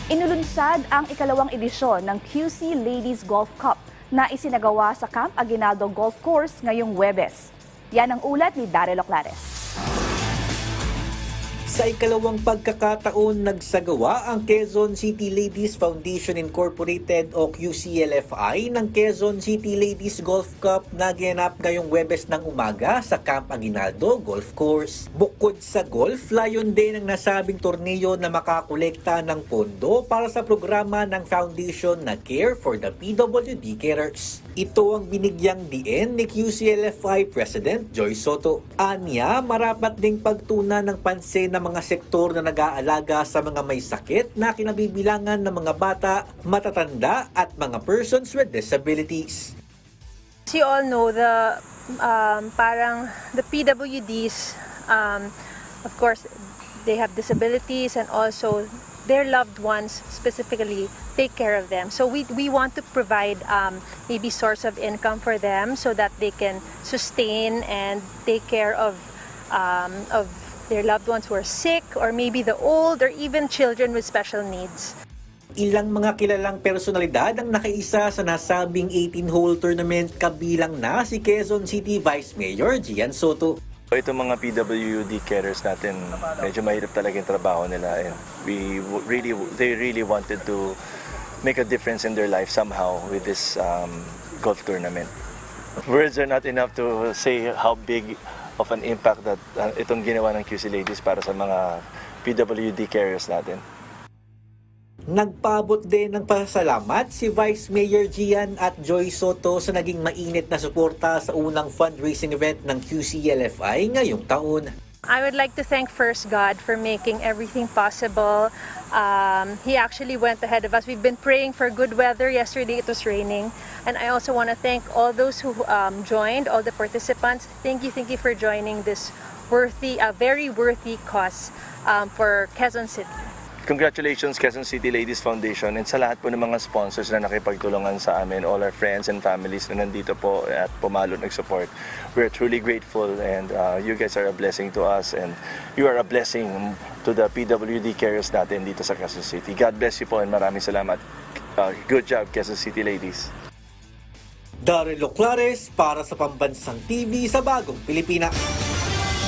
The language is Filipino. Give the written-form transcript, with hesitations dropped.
Inulunsad ang ikalawang edisyon ng QC Ladies Golf Cup na isinagawa sa Camp Aguinaldo Golf Course ngayong Huwebes. Yan ang ulat ni Daryl Oclares. Sa ikalawang pagkakataon, nagsagawa ang Quezon City Ladies Foundation Incorporated o QCLFI ng Quezon City Ladies Golf Cup na ginanap ngayong Huwebes ng umaga sa Camp Aguinaldo Golf Course. Bukod sa golf, layon din ang nasabing torneo na makakolekta ng pondo para sa programa ng foundation na Care for the PWD Carers. Ito ang binigyang diin ni QCLFI President Joy Soto. Anya, marapat ding pagtunan ng pansin ng mga sektor na nag-aalaga sa mga may sakit na kinabibilangan ng mga bata, matatanda at mga persons with disabilities. As you all know, the PWDs, of course, they have disabilities and also their loved ones specifically take care of them. So we want to provide maybe source of income for them so that they can sustain and take care of their loved ones who are sick or maybe the old or even children with special needs. Ilang mga kilalang personalidad ang nakaisa sa nasabing 18-hole tournament, kabilang na si Quezon City Vice Mayor Gian Soto. Itong mga PWD carers natin, medyo mahirap talaga yung trabaho nila, and they really wanted to make a difference in their life somehow with this golf tournament. Words are not enough to say how big of an impact that itong ginawa ng QC Ladies para sa mga PWD carers natin. Nagpaabot din ng pasalamat si Vice Mayor Gian at Joy Soto sa naging mainit na suporta sa unang fundraising event ng QCLFI ngayong taon. I would like to thank first God for making everything possible. He actually went ahead of us. We've been praying for good weather. Yesterday it was raining. And I also want to thank all those who joined, all the participants. Thank you for joining this very worthy cause for Quezon City. Congratulations Quezon City Ladies Foundation, and sa lahat po ng mga sponsors na nakipagtulungan sa amin, all our friends and families na nandito po at pumalo nag-support. We're truly grateful, and you guys are a blessing to us, and you are a blessing to the PWD carers natin dito sa Quezon City. God bless you po, and maraming salamat. Good job Quezon City Ladies. Daryl Oclares para sa Pambansang TV sa Bagong Pilipinas.